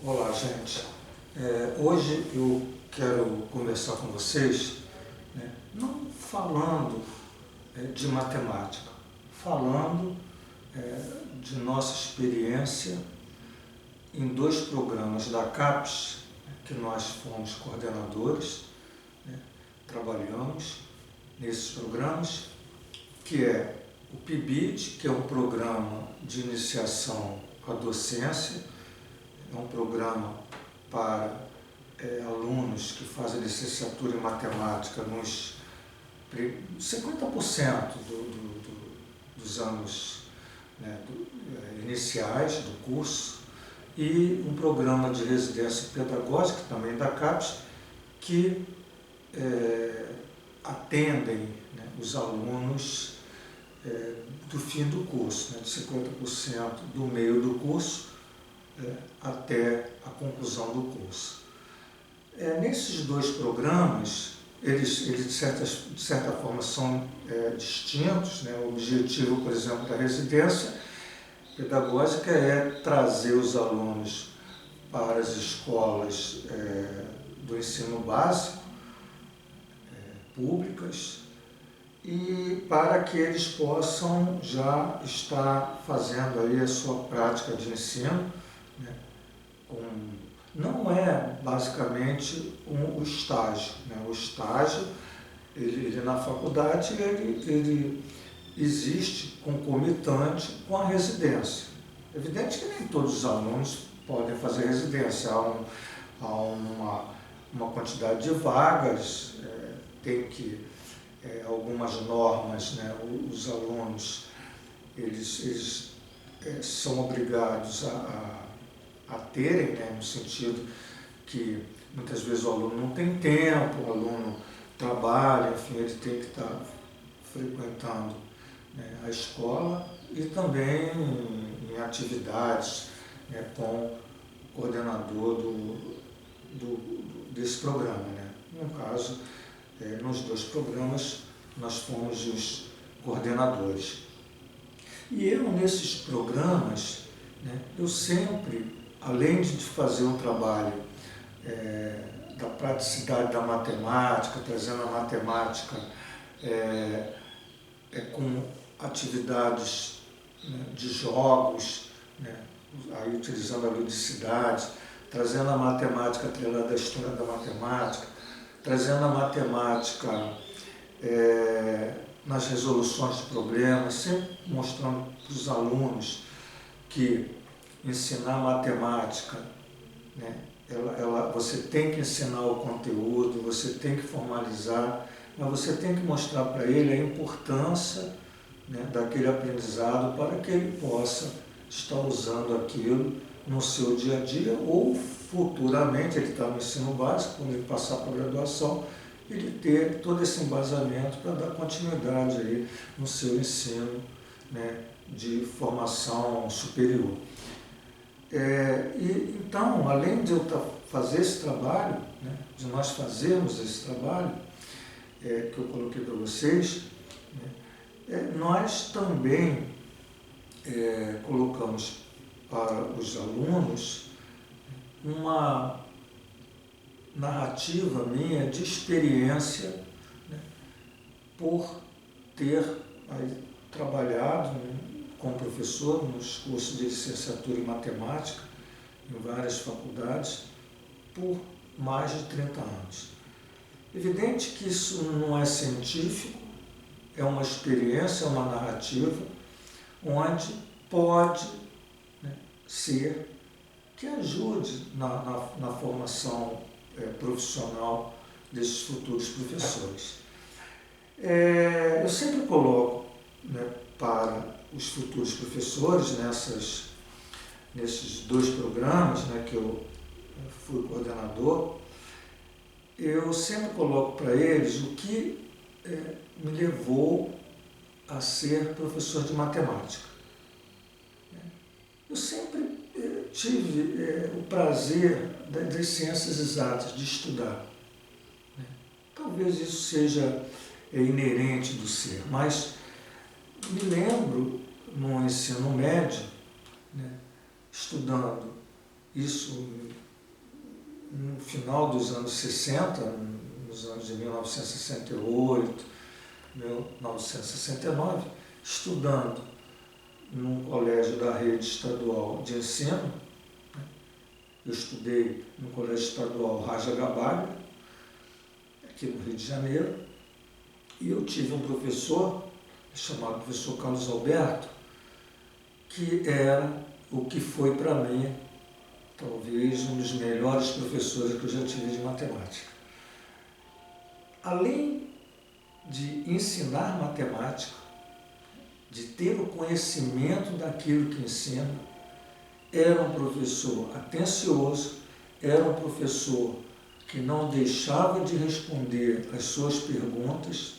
Olá, gente. Hoje eu quero conversar com vocês, não falando de matemática, falando de nossa experiência em dois programas da CAPES, que nós fomos coordenadores, trabalhamos nesses programas, que é o PIBID, que é um programa de iniciação à docência, é um programa para alunos que fazem licenciatura em matemática nos 50% dos anos iniciais do curso, e um programa de residência pedagógica, também da CAPES, que atendem os alunos do fim do curso, de 50% do meio do curso até a conclusão do curso. Nesses dois programas, eles de certa forma são distintos. O objetivo, por exemplo, da residência pedagógica é trazer os alunos para as escolas do ensino básico, públicas, e para que eles possam já estar fazendo aí a sua prática de ensino. Não é basicamente o estágio. O estágio, ele na faculdade, ele existe concomitante com a residência. É evidente que nem todos os alunos podem fazer residência, há uma quantidade de vagas, tem que algumas normas, os alunos eles são obrigados a terem, no sentido que muitas vezes o aluno não tem tempo, o aluno trabalha, enfim, ele tem que estar frequentando a escola e também em atividades com o coordenador desse programa. No caso, nos dois programas, nós fomos os coordenadores. E eu, nesses programas, eu sempre, além de fazer um trabalho da praticidade da matemática, trazendo a matemática com atividades de jogos, aí utilizando a ludicidade, trazendo a matemática atrelada à história da matemática, trazendo a matemática nas resoluções de problemas, sempre mostrando para os alunos que ensinar matemática, você tem que ensinar o conteúdo, você tem que formalizar, mas você tem que mostrar para ele a importância daquele aprendizado para que ele possa estar usando aquilo no seu dia a dia, ou futuramente, ele está no ensino básico, quando ele passar para a graduação, ele ter todo esse embasamento para dar continuidade aí no seu ensino de formação superior. Então, além de eu fazer esse trabalho, de nós fazermos esse trabalho que eu coloquei para vocês, nós também colocamos para os alunos uma narrativa minha de experiência, por ter trabalhado como professor nos cursos de licenciatura em matemática, em várias faculdades, por mais de 30 anos. Evidente que isso não é científico, é uma experiência, é uma narrativa, onde pode ser que ajude na formação profissional desses futuros professores. Eu sempre coloco para os futuros professores, nesses dois programas que eu fui coordenador, eu sempre coloco para eles o que me levou a ser professor de matemática. Eu sempre tive o prazer das ciências exatas, de estudar. Talvez isso seja inerente do ser, mas me lembro no ensino médio, estudando isso no final dos anos 60, nos anos de 1968, 1969, estudando num colégio da rede estadual de ensino. Eu estudei no colégio estadual Raja Gabalho, aqui no Rio de Janeiro, e eu tive um professor, chamado professor Carlos Alberto, que era o que foi para mim, talvez, um dos melhores professores que eu já tive de matemática. Além de ensinar matemática, de ter o conhecimento daquilo que ensina, era um professor atencioso, era um professor que não deixava de responder às suas perguntas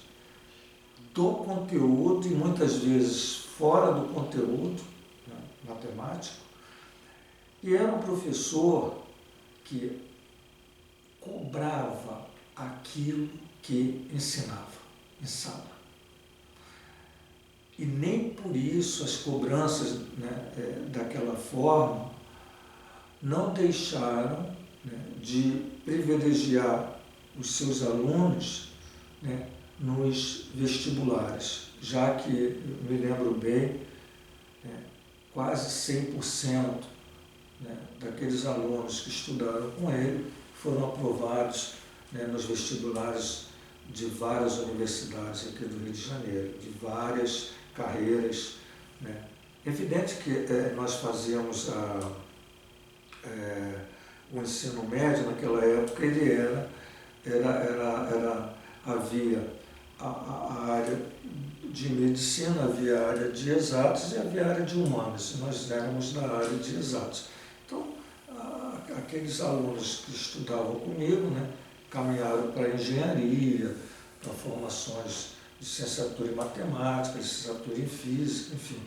do conteúdo e muitas vezes fora do conteúdo, né, matemático, e era um professor que cobrava aquilo que ensinava em sala. E nem por isso as cobranças, né, daquela forma não deixaram, né, de privilegiar os seus alunos, né, nos vestibulares, já que, eu me lembro bem, quase 100%, né, daqueles alunos que estudaram com ele foram aprovados, né, nos vestibulares de várias universidades aqui do Rio de Janeiro, de várias carreiras, né. É evidente que nós fazíamos o ensino médio naquela época, ele havia a área de medicina, havia a área de exatos e havia a área de humanas, e nós éramos da área de exatos. Então, aqueles alunos que estudavam comigo, né, caminharam para a engenharia, para formações de licenciatura em matemática, licenciatura em física, enfim,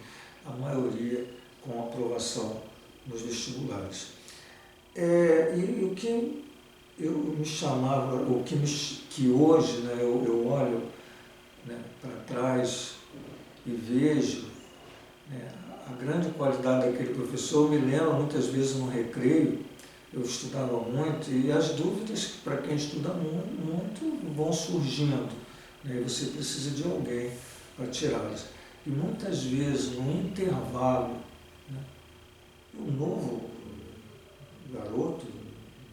a maioria com aprovação nos vestibulares. E o que eu me chamava, que hoje, né, eu olho, né, para trás e vejo, né, a grande qualidade daquele professor. Eu me lembro muitas vezes no recreio, eu estudava muito, e as dúvidas, para quem estuda muito, vão surgindo, né, e você precisa de alguém para tirá-las. E muitas vezes, no intervalo, né, um novo garoto,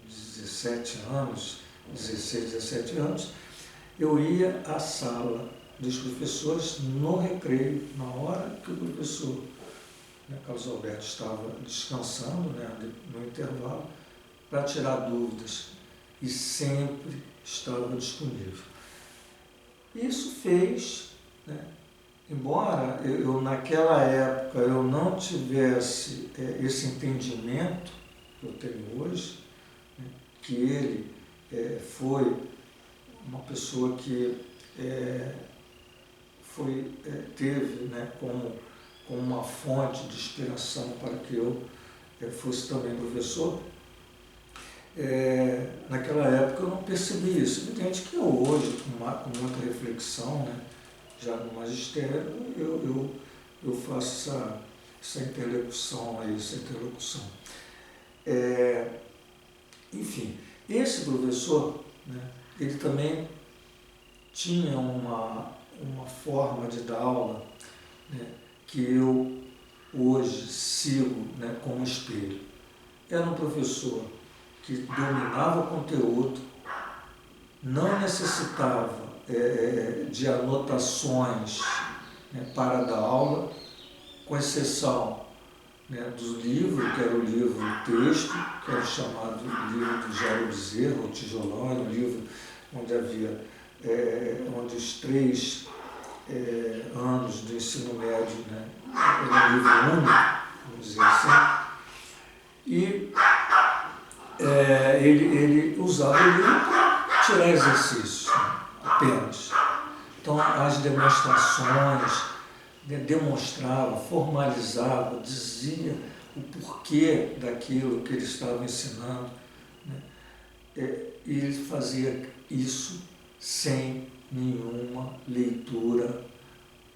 17 anos, 16, 17 anos, eu ia à sala dos professores no recreio, na hora que o professor, né, Carlos Alberto, estava descansando, né, no intervalo, para tirar dúvidas, e sempre estava disponível. Isso fez, né, embora eu naquela época eu não tivesse esse entendimento que eu tenho hoje, né, que ele foi uma pessoa que teve, né, como uma fonte de inspiração para que eu fosse também professor. Naquela época eu não percebi isso. Evidente que hoje, com muita reflexão, né, já no magistério, eu faço essa interlocução. Enfim, esse professor, né, ele também tinha uma forma de dar aula, né, que eu hoje sigo, né, como espelho. Era um professor que dominava o conteúdo, não necessitava de anotações, né, para dar aula, com exceção, né, do livro, que era o livro texto, que era o chamado livro do Jairo Bezerra, o Tijolão, era um livro onde havia, onde os 3 anos do ensino médio, né, era um livro único, vamos dizer assim, e ele usava o livro para tirar exercícios, né, apenas. Então, as demonstrações, demonstrava, formalizava, dizia o porquê daquilo que ele estava ensinando, né? E ele fazia isso sem nenhuma leitura,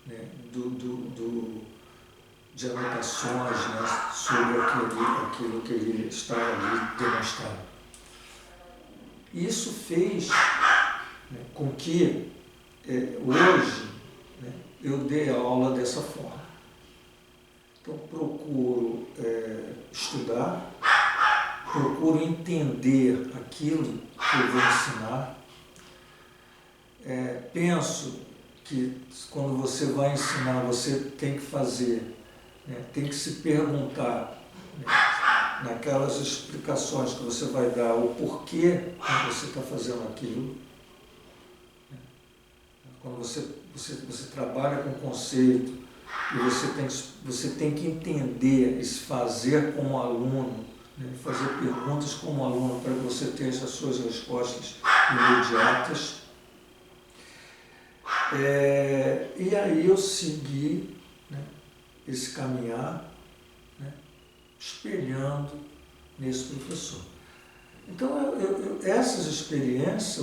né, de anotações, né, sobre aquilo que ele está ali demonstrando. Isso fez, né, com que hoje, né, eu dê aula dessa forma. Então procuro estudar, procuro entender aquilo que eu vou ensinar. Penso que quando você vai ensinar, você tem que fazer, né, tem que se perguntar, né, naquelas explicações que você vai dar, o porquê que você está fazendo aquilo. Quando você trabalha com conceito e você tem que entender e se fazer como aluno, né, fazer perguntas como aluno para que você tenha as suas respostas imediatas. E aí eu segui, né, esse caminhar, né, espelhando nesse professor. Então, essa experiência,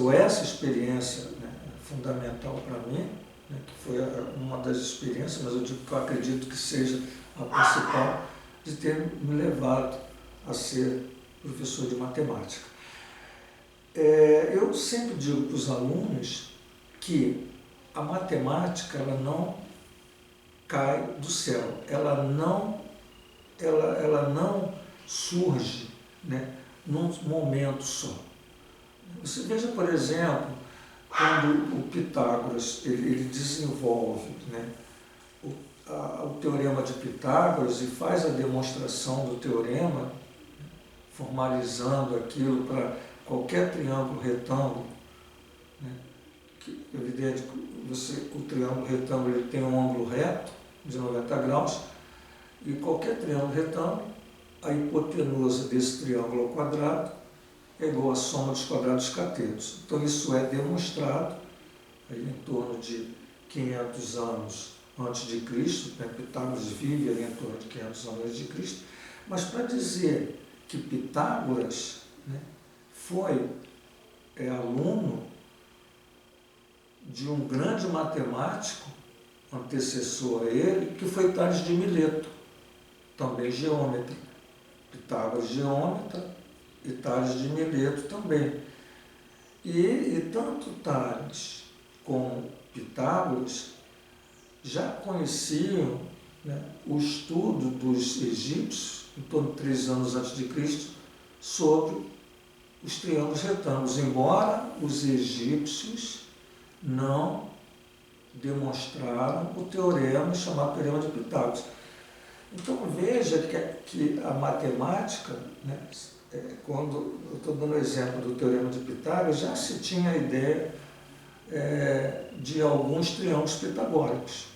né, fundamental para mim, né, que foi uma das experiências, mas eu digo que eu acredito que seja a principal, de ter me levado a ser professor de matemática. Eu sempre digo para os alunos que a matemática ela não cai do céu, ela não surge, né, num momento só. Você veja, por exemplo, quando o Pitágoras ele desenvolve, né, o teorema de Pitágoras e faz a demonstração do teorema, formalizando aquilo para qualquer triângulo retângulo, né, que é evidente que o triângulo retângulo ele tem um ângulo reto de 90 graus, e qualquer triângulo retângulo, a hipotenusa desse triângulo ao quadrado é igual à soma dos quadrados catetos. Então isso é demonstrado aí em torno de 500 anos antes de Cristo, né? Pitágoras vive ali em torno de 500 anos antes de Cristo, mas para dizer que Pitágoras, né, foi aluno de um grande matemático antecessor a ele, que foi Tales de Mileto, também geômetra. Pitágoras geômetra e Tales de Mileto também. E tanto Tales como Pitágoras já conheciam, né, o estudo dos egípcios, em torno de 3 anos antes de Cristo, sobre os triângulos retângulos, embora os egípcios não demonstraram o teorema chamado Teorema de Pitágoras. Então veja que a matemática, né, quando eu estou dando o exemplo do Teorema de Pitágoras, já se tinha a ideia de alguns triângulos pitagóricos.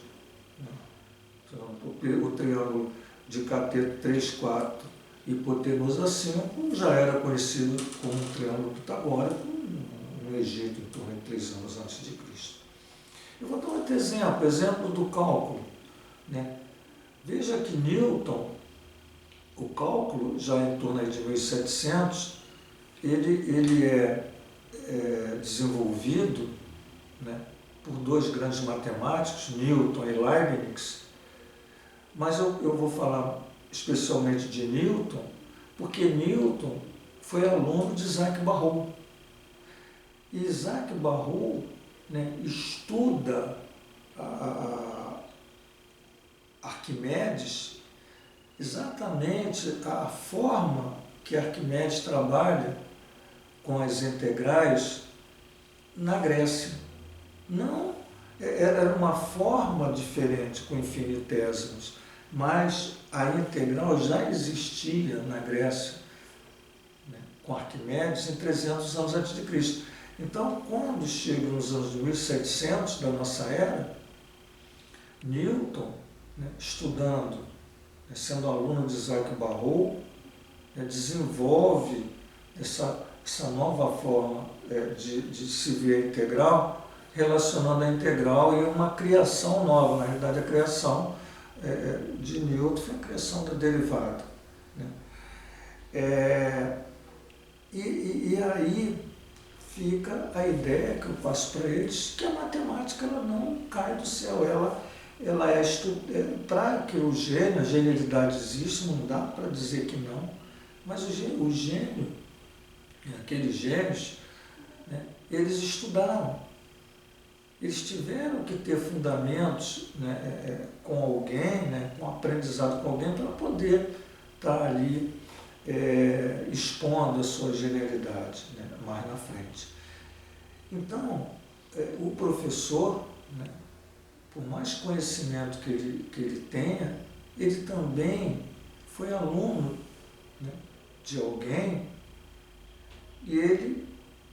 O triângulo de cateto 3, 4, hipotenusa 5 já era conhecido como um triângulo pitagórico no Egito, em torno de 3 anos antes de Cristo. Eu vou dar outro exemplo do cálculo, né? Veja que Newton, o cálculo, já em torno de 1700, ele é desenvolvido, né, por 2 grandes matemáticos, Newton e Leibniz, mas eu vou falar especialmente de Newton, porque Newton foi aluno de Isaac Barrow. E Isaac Barrow, né, estuda Arquimedes, exatamente a forma que Arquimedes trabalha com as integrais na Grécia. Não, era uma forma diferente com infinitesimos, mas a integral já existia na Grécia, né, com Arquimedes em 300 anos antes de Cristo. Então, quando chega nos anos 1700 da nossa era, Newton, né, estudando, né, sendo aluno de Isaac Barrow, né, desenvolve essa nova forma de se ver a integral, relacionando a integral e uma criação nova. Na realidade, a criação de Newton foi a criação da derivada, né? E aí fica a ideia que eu passo para eles, que a matemática ela não cai do céu, ela para que o gênio, a genialidade exista, não dá para dizer que não, mas o gênio, aqueles gênios, né, eles estudaram, eles tiveram que ter fundamentos, né, com alguém, né, com aprendizado com alguém, para poder estar ali expondo a sua genialidade, né, mais na frente. Então, o professor, né, por mais conhecimento que ele tenha, ele também foi aluno, né, de alguém e ele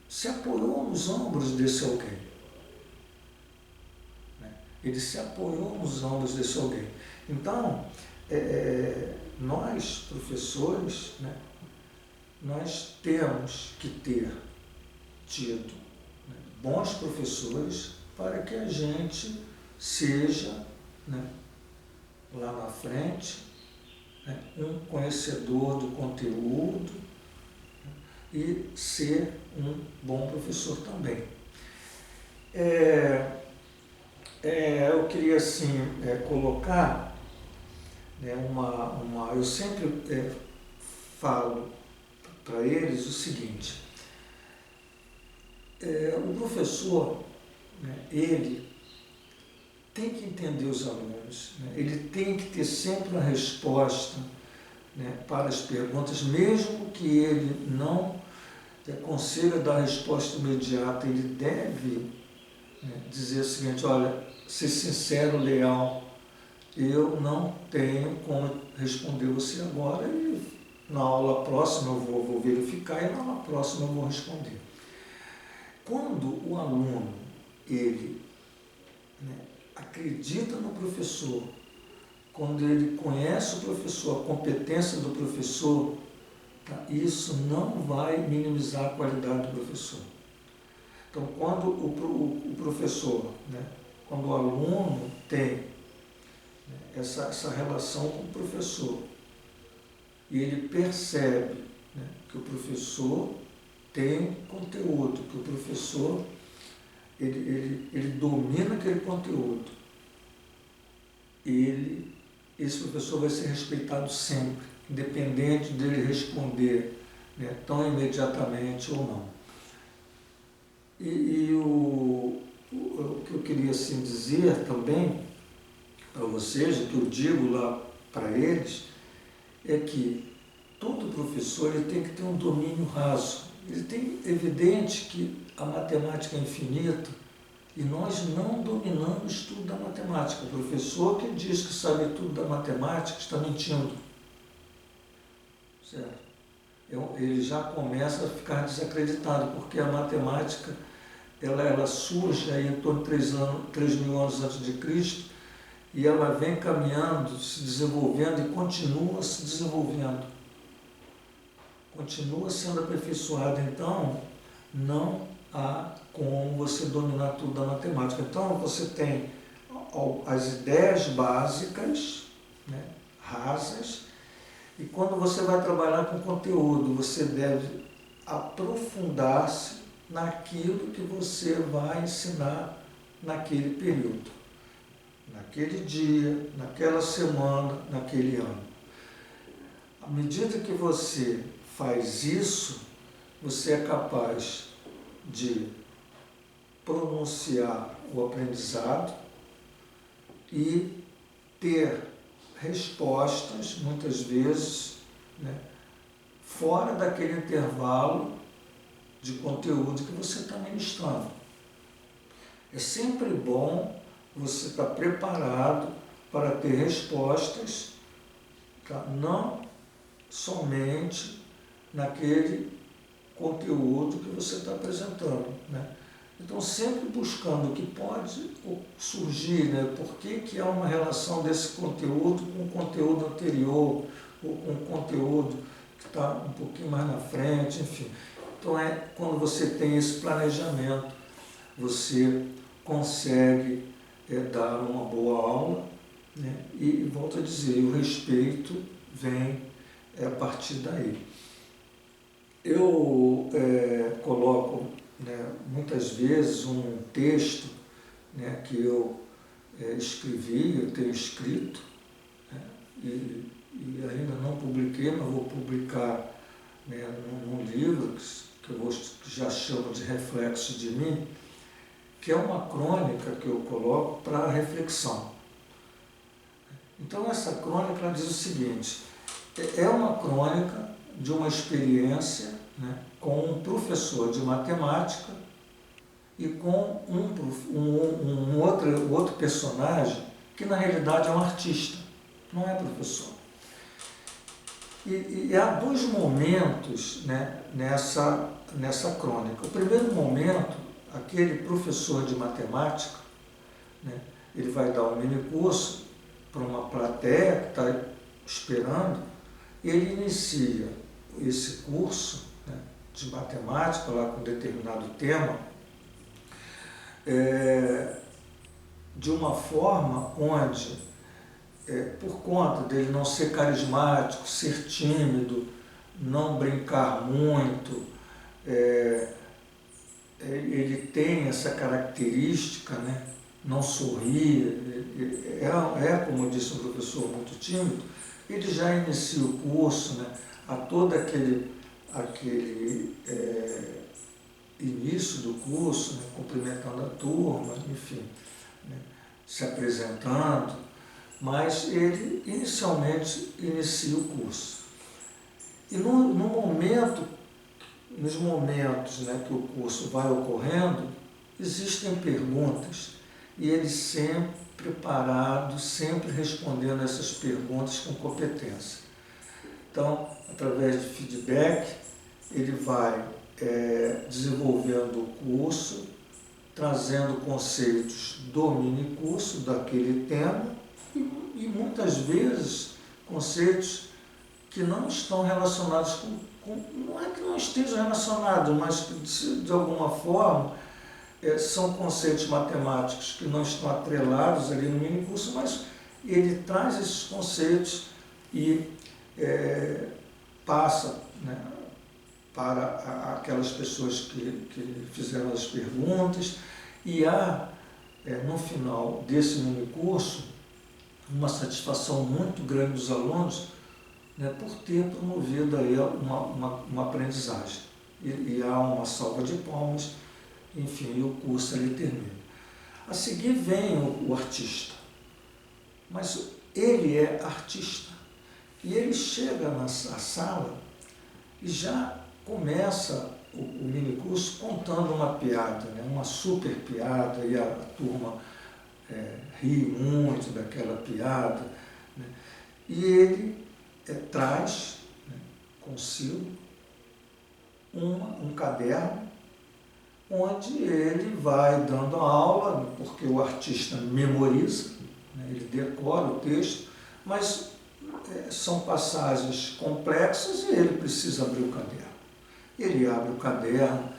se apoiou nos ombros desse alguém. Né? Ele se apoiou nos ombros desse alguém. Então, nós, professores, né, nós temos que ter tido, né, bons professores para que a gente seja, né, lá na frente, né, um conhecedor do conteúdo, né, e ser um bom professor também. Eu queria assim colocar, né, eu sempre falo para eles o seguinte: o professor, né, ele tem que entender os alunos, né, ele tem que ter sempre uma resposta, né, para as perguntas, mesmo que ele não consiga dar a resposta imediata, ele deve, né, dizer o seguinte: olha, ser sincero, leal, eu não tenho como responder você agora e na aula próxima eu vou verificar e na aula próxima eu vou responder. Quando o aluno, ele, né, acredita no professor, quando ele conhece o professor, a competência do professor, tá, isso não vai minimizar a qualidade do professor. Então, quando o professor, né, quando o aluno tem, né, essa relação com o professor, e ele percebe, né, que o professor tem conteúdo, que o professor ele domina aquele conteúdo, esse professor vai ser respeitado sempre, independente dele responder, né, tão imediatamente ou não. O que eu queria assim, dizer também para vocês, o que eu digo lá para eles, é que todo professor ele tem que ter um domínio raso. Ele tem, evidente que a matemática é infinita e nós não dominamos tudo da matemática. O professor que diz que sabe tudo da matemática está mentindo. Certo? Ele já começa a ficar desacreditado, porque a matemática ela surge aí em torno de 3.000 anos antes de Cristo e ela vem caminhando, se desenvolvendo e continua se desenvolvendo. Continua sendo aperfeiçoada, então não há como você dominar tudo da matemática. Então você tem as ideias básicas, né, rasas, e quando você vai trabalhar com conteúdo, você deve aprofundar-se naquilo que você vai ensinar naquele período, naquele dia, naquela semana, naquele ano. À medida que você faz isso, você é capaz de pronunciar o aprendizado e ter respostas, muitas vezes, né, fora daquele intervalo de conteúdo que você está ministrando. É sempre bom você estar preparado para ter respostas, tá? Não somente naquele conteúdo que você está apresentando, né? Então, sempre buscando o que pode surgir, né? Por que há uma relação desse conteúdo com o conteúdo anterior, ou com o conteúdo que está um pouquinho mais na frente, enfim. Então, quando você tem esse planejamento, você consegue dar uma boa aula, né? E volto a dizer, o respeito vem a partir daí. Eu coloco, né, muitas vezes um texto, né, que eu escrevi, eu tenho escrito, né, e ainda não publiquei, mas vou publicar, né, num livro que já chamo de Reflexo de Mim, que é uma crônica que eu coloco para reflexão. Então essa crônica ela diz o seguinte: é uma crônica de uma experiência, né, com um professor de matemática e com um outro personagem que na realidade é um artista, não é professor. E há dois momentos, né, nessa crônica. O primeiro momento, aquele professor de matemática, né, ele vai dar um mini curso para uma plateia que está esperando, e ele inicia esse curso, né, de matemática, lá com determinado tema, de uma forma onde, por conta dele não ser carismático, ser tímido, não brincar muito, ele tem essa característica, né, não sorrir, como disse um professor, muito tímido. Ele já inicia o curso, né, a todo aquele início do curso, né, cumprimentando a turma, enfim, né, se apresentando, mas ele inicialmente inicia o curso. E nos momentos, né, que o curso vai ocorrendo, existem perguntas, e ele sempre preparado, sempre respondendo essas perguntas com competência. Então, através de feedback, ele vai desenvolvendo o curso, trazendo conceitos do mini curso, daquele tema, e muitas vezes conceitos que não estão relacionados não é que não estejam relacionados, mas que de alguma forma são conceitos matemáticos que não estão atrelados ali no mini curso, mas ele traz esses conceitos e passa, né, para aquelas pessoas que fizeram as perguntas, e há, no final desse mini curso, uma satisfação muito grande dos alunos, né, por ter promovido aí uma aprendizagem. E há uma salva de palmas, enfim, e o curso ali termina. A seguir vem o artista, mas ele é artista, e ele chega na sala e já começa o mini curso contando uma piada, né, uma super piada, e a turma ri muito daquela piada, né, e ele traz, né, consigo um caderno onde ele vai dando a aula, porque o artista memoriza, né, ele decora o texto, mas são passagens complexas e ele precisa abrir o caderno. Ele abre o caderno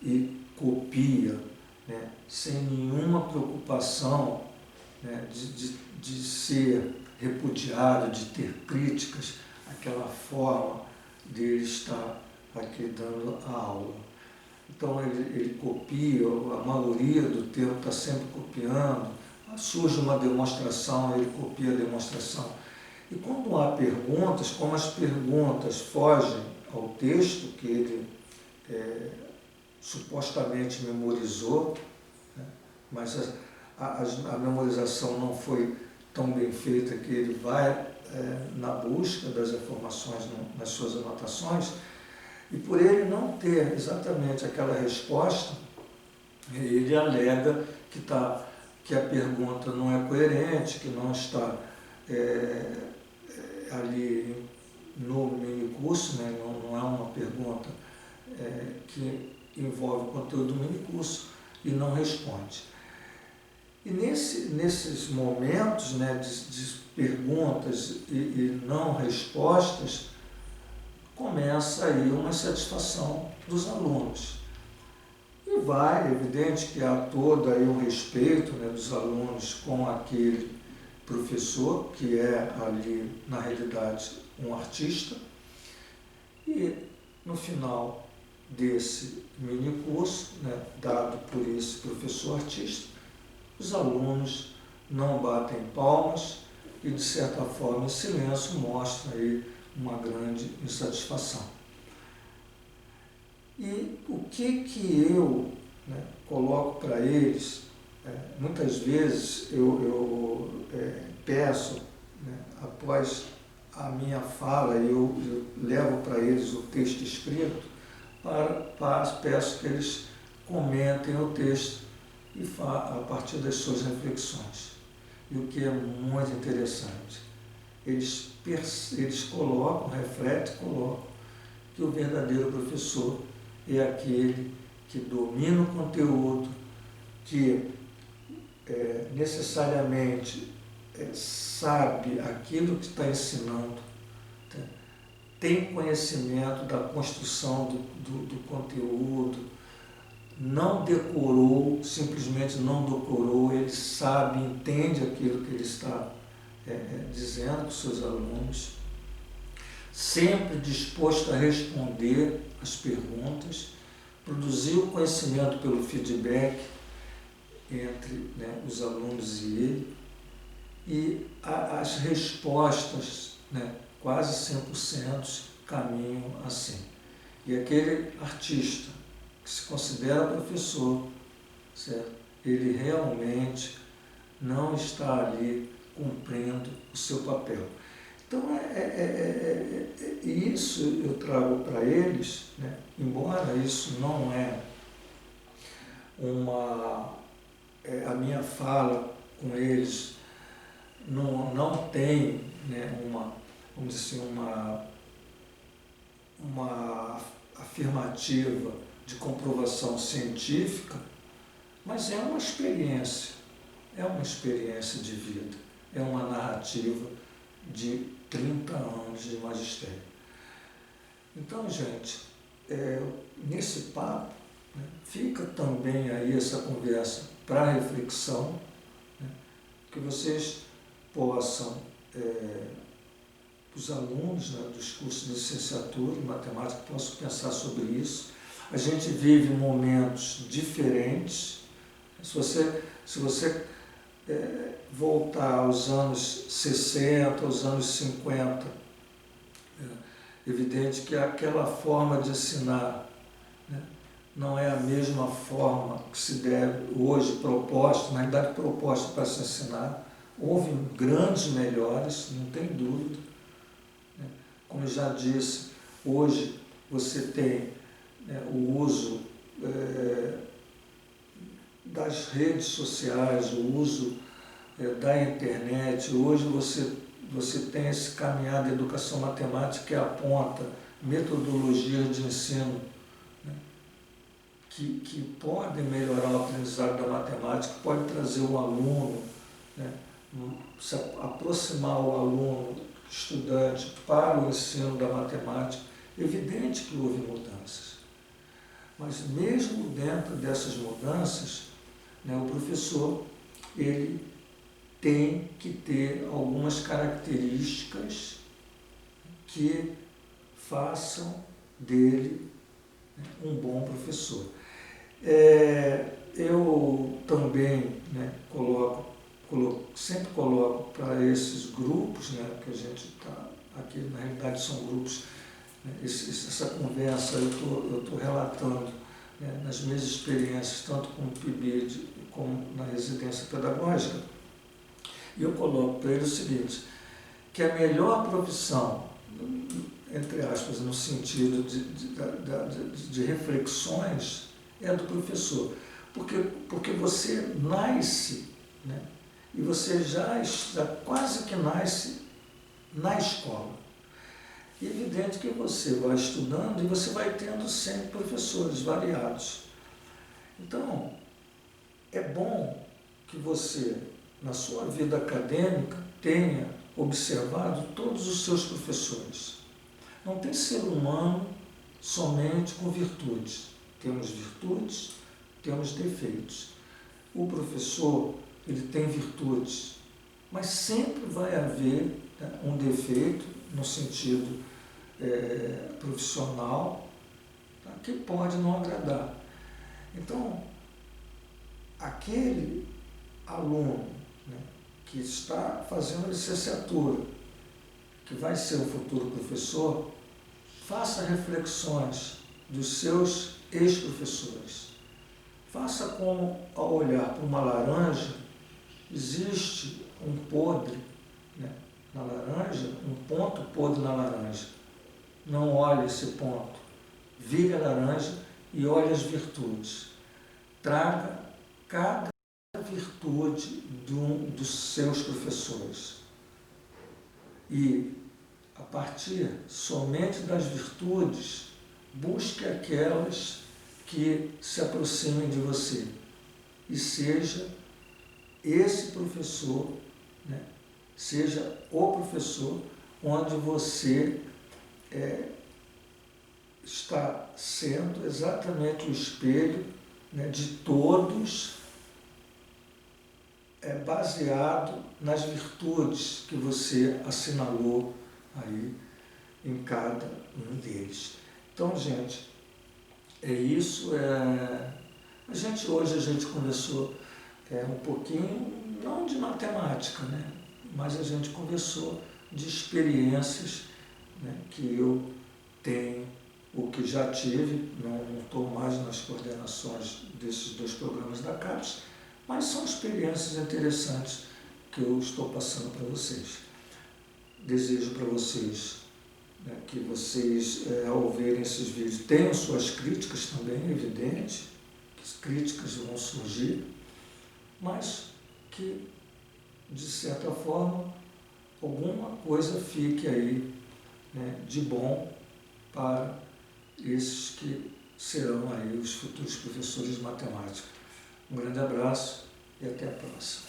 e copia, né, sem nenhuma preocupação, né, de ser repudiado, de ter críticas, aquela forma de ele estar aqui dando a aula. Então ele copia, a maioria do tempo está sempre copiando, surge uma demonstração, ele copia a demonstração. E quando há perguntas, como as perguntas fogem ao texto que ele supostamente memorizou, né, mas a memorização não foi tão bem feita que ele vai na busca das informações nas suas anotações, e por ele não ter exatamente aquela resposta, ele alega que a pergunta não é coerente, que não está ali no mini curso, né, não é uma pergunta que envolve o conteúdo do mini curso, e não responde. E nesses momentos, né, de perguntas e não respostas, começa aí uma insatisfação dos alunos. E é evidente que há todo aí um respeito, né, dos alunos com aquele professor, que é ali, na realidade, um artista. E no final desse mini curso, né, dado por esse professor artista, os alunos não batem palmas e, de certa forma, em silêncio, mostram aí uma grande insatisfação. E o que eu, né, coloco para eles, muitas vezes eu peço, né, após a minha fala, eu levo para eles o texto escrito, peço que eles comentem o texto e a partir das suas reflexões. E o que é muito interessante, eles colocam, refletem, colocam que o verdadeiro professor é aquele que domina o conteúdo, que necessariamente sabe aquilo que está ensinando, tá? Tem conhecimento da construção do conteúdo, não decorou, simplesmente não decorou, ele sabe, entende aquilo que ele está dizendo para os seus alunos, sempre disposto a responder as perguntas, produzir o conhecimento pelo feedback entre, né, os alunos e ele, e as respostas, né, quase 100% caminham assim. E aquele artista que se considera professor, certo? Ele realmente não está ali cumprindo o seu papel. Então, isso eu trago para eles, né? Embora isso não a minha fala com eles não tem, né, vamos dizer assim, uma afirmativa de comprovação científica, mas é uma experiência de vida, é uma narrativa de 30 anos de magistério. Então, gente, nesse papo, né, fica também aí essa conversa para reflexão, né, que vocês possam, os alunos, né, dos cursos de licenciatura em matemática, possam pensar sobre isso. A gente vive momentos diferentes. Se você voltar aos anos 60, aos anos 50, evidente que aquela forma de ensinar, né, não é a mesma forma que se deve hoje proposta, na realidade proposta para se ensinar. Houve grandes melhores, não tem dúvida, né? Como eu já disse, hoje você tem, né, o uso das redes sociais, o uso da internet. Hoje você tem esse caminhar da educação matemática que aponta metodologias de ensino, né, que podem melhorar o aprendizado da matemática, pode trazer o aluno, né, se aproximar o aluno, estudante, para o ensino da matemática. Evidente que houve mudanças, mas mesmo dentro dessas mudanças, né, o professor ele tem que ter algumas características que façam dele, né, um bom professor. Eu também, né, sempre coloco para esses grupos, né, que a gente está aqui, na realidade são grupos, né, essa conversa eu estou relatando, né, nas minhas experiências, tanto com o PIBID como na residência pedagógica, e eu coloco para ele o seguinte, que a melhor profissão, entre aspas, no sentido de reflexões, é a do professor. Porque você nasce, né, e você já quase que nasce na escola. E é evidente que você vai estudando e você vai tendo sempre professores variados. Então, é bom que você, na sua vida acadêmica, tenha observado todos os seus professores. Não tem ser humano somente com virtudes. Temos virtudes, temos defeitos. O professor, ele tem virtudes, mas sempre vai haver, né, um defeito no sentido profissional, tá, que pode não agradar. Então, aquele aluno, né, que está fazendo licenciatura, que vai ser o futuro professor, faça reflexões dos seus ex-professores. Faça como, ao olhar para uma laranja, existe um podre, né, na laranja, um ponto podre na laranja. Não olhe esse ponto. Vire a laranja e olhe as virtudes. Traga cada virtude dos seus professores. E, a partir somente das virtudes, busque aquelas que se aproximem de você. E seja esse professor, né, seja o professor onde você está sendo exatamente o espelho, né, de todos, baseado nas virtudes que você assinalou aí em cada um deles. Então, gente, é isso. Hoje a gente conversou um pouquinho, não de matemática, né, mas a gente conversou de experiências, né, que eu tenho, o que já tive, não estou mais nas coordenações desses 2 programas da CAPES, mas são experiências interessantes que eu estou passando para vocês. Desejo para vocês, né, que vocês, ao verem esses vídeos, tenham suas críticas também, é evidente, que as críticas vão surgir, mas que, de certa forma, alguma coisa fique aí, né, de bom para esses que serão aí os futuros professores de matemática. Um grande abraço e até a próxima.